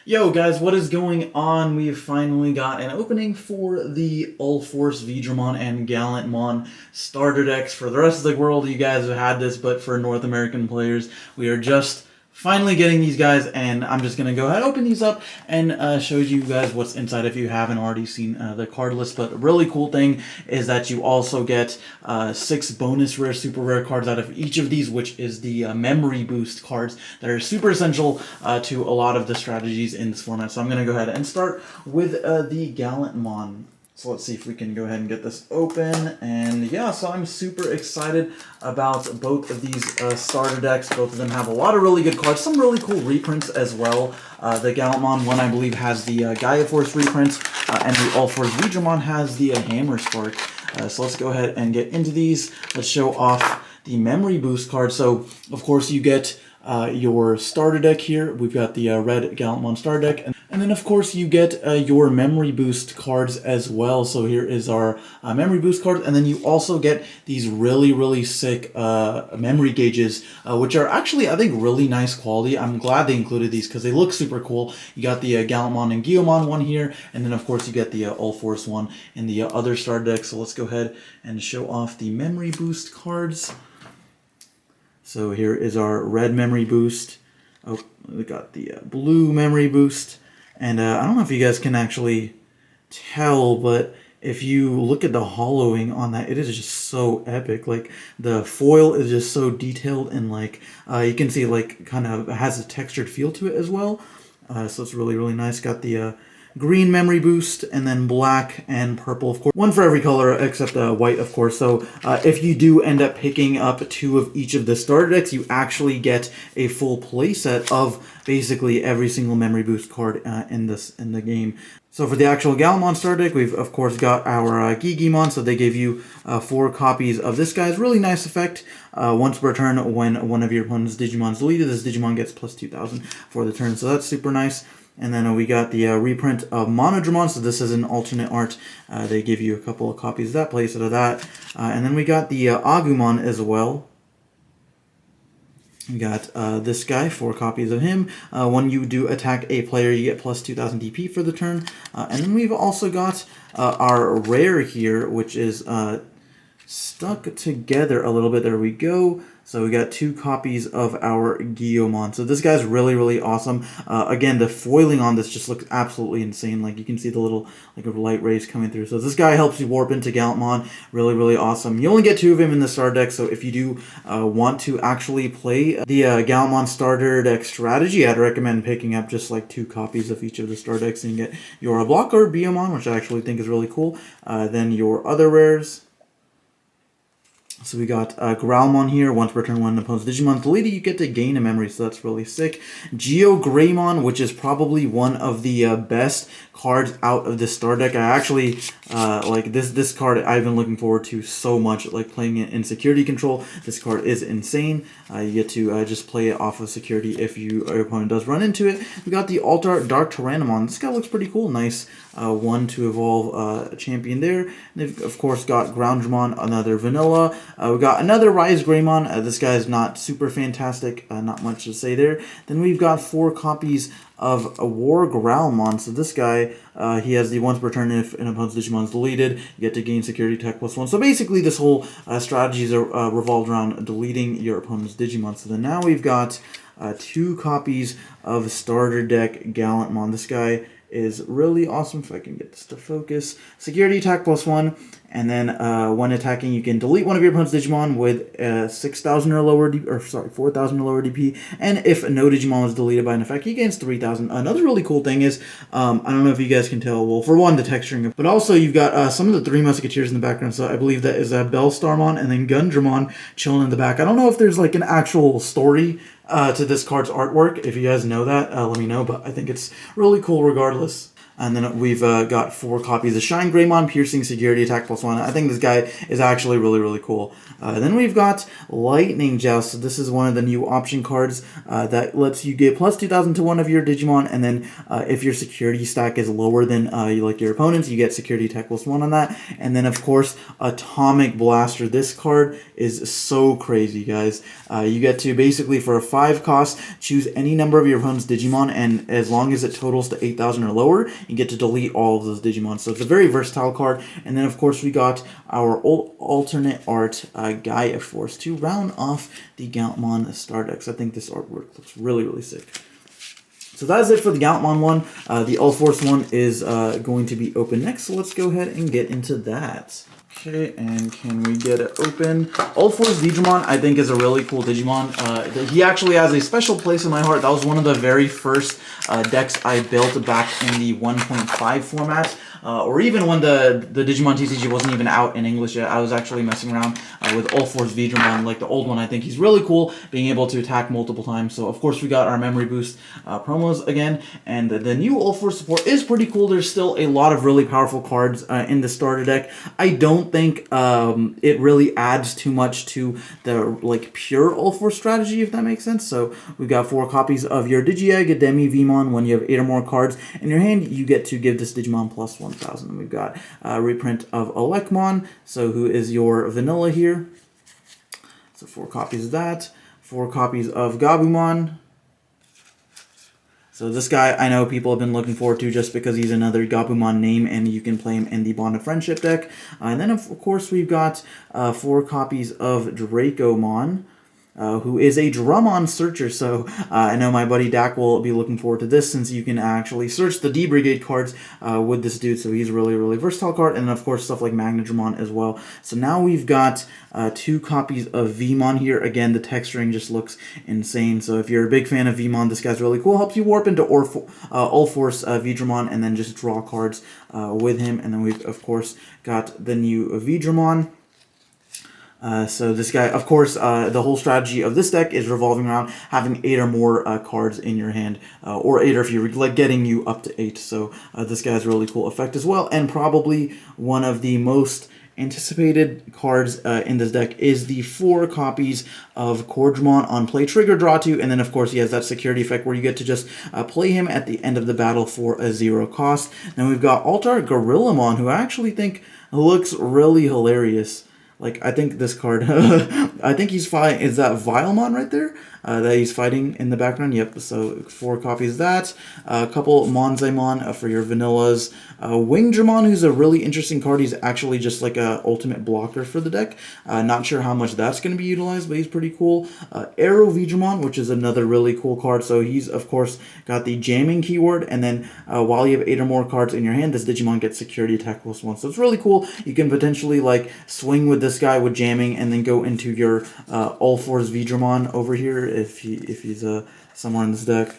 Yo guys, what is going on? We've finally got an opening for the Ulforce, Digimon, and Gallantmon starter decks. For the rest of the world, you guys have had this, but for North American players, we are just finally getting these guys, and I'm just going to go ahead and open these up and show you guys what's inside if you haven't already seen the card list. But a really cool thing is that you also get 6 bonus rare, super rare cards out of each of these, which is the memory boost cards that are super essential to a lot of the strategies in this format. So I'm going to go ahead and start with the Gallantmon. So let's see if we can go ahead and get this open. And yeah, so I'm super excited about both of these starter decks. Both of them have a lot of really good cards, some really cool reprints as well. The Gallantmon one, I believe, has the Force reprint, and the Ulforce Digimon has the Hammer Spark. So let's go ahead and get into these. Let's show off the memory boost card. So, of course, you get your starter deck here. We've got the red Gallantmon starter deck. And then, of course, you get your memory boost cards as well. So here is our memory boost card. And then you also get these really, really sick memory gauges, which are actually, I think, really nice quality. I'm glad they included these because they look super cool. You got the Gallantmon and Guillaumon one here. And then, of course, you get the Ulforce one in the other starter deck. So let's go ahead and show off the memory boost cards. So here is our red memory boost. Oh, we got the blue memory boost. And I don't know if you guys can actually tell, but if you look at the hollowing on that, it is just so epic. Like, the foil is just so detailed, and like you can see, like, kind of has a textured feel to it as well. So it's really, really nice. Got the green memory boost, and then black and purple, of course. One for every color except white, of course. So if you do end up picking up 2 of each of the starter decks, you actually get a full playset of basically every single memory boost card in the game. So for the actual Galmon starter deck, we've of course got our Gigimon, so they give you 4 copies of this guy's really nice effect. Once per turn, when one of your opponent's Digimon is deleted, this Digimon gets plus 2,000 for the turn, so that's super nice. And then we got the reprint of Monodramon, so this is an alternate art. They give you a couple of copies of that, place out of that. And then we got the Agumon as well. We got this guy, 4 copies of him. When you do attack a player, you get plus 2,000 DP for the turn. And then we've also got our rare here, which is stuck together a little bit. There we go. So we got 2 copies of our Guillaumon. So this guy's really, really awesome. Again, the foiling on this just looks absolutely insane. Like, you can see the little light rays coming through. So this guy helps you warp into Gallantmon. Really, really awesome. You only get 2 of him in the starter deck. So if you do want to actually play the Gallantmon starter deck strategy, I'd recommend picking up just like 2 copies of each of the starter decks, and you get your Blocker Biomon, which I actually think is really cool. Then your other rares. So we got Growlmon here. Once per turn, when an opponent's Digimon deleted, you get to gain a memory, so that's really sick. Geogreymon, which is probably one of the best cards out of this star deck. I actually like this card. I've been looking forward to so much, like playing it in security control. This card is insane. You get to just play it off of security if your opponent does run into it. We got the Altar Dark Tyrannomon. This guy looks pretty cool. Nice one to evolve champion there. And they've, of course, got Groundramon, another vanilla. We got another Rise Greymon. This guy is not super fantastic. Not much to say there. Then we've got 4 copies of a War Growlmon. So this guy, he has the once per turn if an opponent's Digimon is deleted, you get to gain security tech +1. So basically this whole strategy is revolved around deleting your opponent's Digimon. So then now we've got 2 copies of starter deck Gallantmon. This guy is really awesome. If I can get this to focus. Security attack +1, and then when attacking, you can delete one of your opponent's Digimon with 6,000 or lower, 4,000 or lower DP. And if no Digimon was deleted by an effect, he gains 3,000. Another really cool thing is, I don't know if you guys can tell. Well, for one, the texturing, but also you've got some of the 3 Musketeers in the background. So I believe that is Bellstarmon and then Gundramon chilling in the back. I don't know if there's like an actual story to this card's artwork. If you guys know that, let me know, but I think it's really cool regardless. And then we've got 4 copies of Shine Greymon, Piercing, Security Attack +1, 1. I think this guy is actually really, really cool. Then we've got Lightning Joust. So this is one of the new option cards that lets you get plus 2,000 to one of your Digimon, and then if your security stack is lower than like your opponent's, you get security attack plus 1 on that. And then of course Atomic Blaster. This card is so crazy, guys. You get to basically for a 5 cost choose any number of your opponent's Digimon, and as long as it totals to 8,000 or lower, you get to delete all of those Digimon. So it's a very versatile card. And then of course we got our alternate art Gaia Force to round off the Gallantmon Star Decks. I think this artwork looks really, really sick. So that is it for the Gallantmon one. The Ulforce one is going to be open next, so let's go ahead and get into that. Okay, and can we get it open? Ulforce Digimon, I think, is a really cool Digimon. He actually has a special place in my heart. That was one of the very first decks I built back in the 1.5 format. Or even when the Digimon TCG wasn't even out in English yet. I was actually messing around with Ulforce Digimon, like the old one. I think he's really cool, being able to attack multiple times. So, of course, we got our Memory Boost promos again. And the new Ulforce support is pretty cool. There's still a lot of really powerful cards in the starter deck. I don't think it really adds too much to the pure Ulforce strategy, if that makes sense. So, we've got 4 copies of your Digi-Egg, a Demi Vmon. When you have 8 or more cards in your hand, you get to give this Digimon plus 1,000. We've got a reprint of Elecmon, so who is your vanilla here. So 4 copies of that. 4 copies of Gabumon. So this guy I know people have been looking forward to just because he's another Gabumon name and you can play him in the Bond of Friendship deck. And then of course we've got 4 copies of Dracomon. Who is a Drummon searcher, so I know my buddy Dak will be looking forward to this since you can actually search the D-Brigade cards with this dude, so he's a really, really versatile card, and of course stuff like Magnadramon as well. So now we've got 2 copies of Vmon here. Again, the texturing just looks insane, so if you're a big fan of Vmon, this guy's really cool. Helps you warp into Ulforce Vidramon and then just draw cards with him, and then we've of course got the new Vidramon. So this guy, of course, the whole strategy of this deck is revolving around having 8 or more cards in your hand, or 8 or if you're getting you up to 8. So this guy has a really cool effect as well, and probably one of the most anticipated cards in this deck is the 4 copies of Cordramon on play, trigger, draw 2, and then of course he has that security effect where you get to just play him at the end of the battle for a 0 cost. Then we've got Altar Gorillamon, who I actually think looks really hilarious. I think this card, I think he's fighting, is that Vilemon right there? That he's fighting in the background. Yep, so 4 copies of that. A couple Monzaimon for your vanillas. Wingdramon, who's a really interesting card. He's actually just like a ultimate blocker for the deck. Not sure how much that's going to be utilized, but he's pretty cool. Arrow Vidramon, which is another really cool card. So he's, of course, got the jamming keyword, and then while you have 8 or more cards in your hand, this Digimon gets security attack plus 1. So it's really cool. You can potentially swing with this guy with jamming and then go into your Ulforce Vidramon over here if he's somewhere in this deck.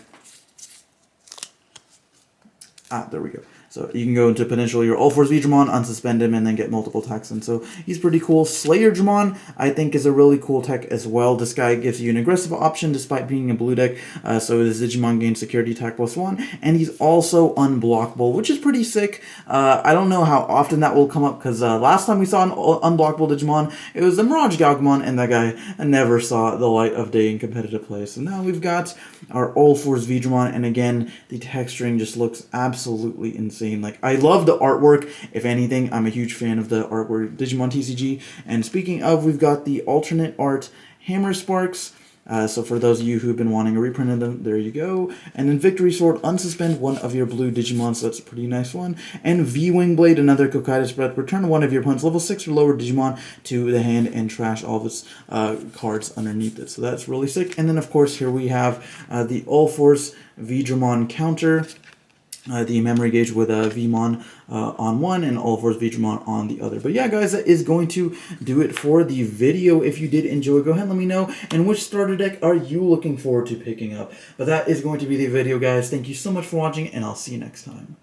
There we go. So you can go into potentially your Ulforce Digimon, unsuspend him, and then get multiple attacks in. So he's pretty cool. Slayer Dramon, I think, is a really cool tech as well. This guy gives you an aggressive option despite being a blue deck. So this Digimon gains security attack plus 1. And he's also unblockable, which is pretty sick. I don't know how often that will come up because last time we saw an unblockable Digimon, it was the Mirage Galgmon, and that guy never saw the light of day in competitive play. So now we've got our Ulforce Vidramon, and again, the texturing just looks absolutely insane. I love the artwork. If anything, I'm a huge fan of the artwork Digimon TCG. And speaking of, we've got the alternate art Hammer Sparks. So for those of you who've been wanting a reprint of them, there you go. And then Victory Sword, unsuspend one of your blue Digimon, so that's a pretty nice one. And V-Wing Blade, another Kokaitis spread. Return one of your opponent's level 6 or lower Digimon to the hand and trash all of its cards underneath it. So that's really sick. And then, of course, here we have the Ulforce Vidramon counter. The memory gauge with a Vmon on one and Ulforce Digimon on the other. But yeah, guys, that is going to do it for the video. If you did enjoy, go ahead and let me know. And which starter deck are you looking forward to picking up? But that is going to be the video, guys. Thank you so much for watching, and I'll see you next time.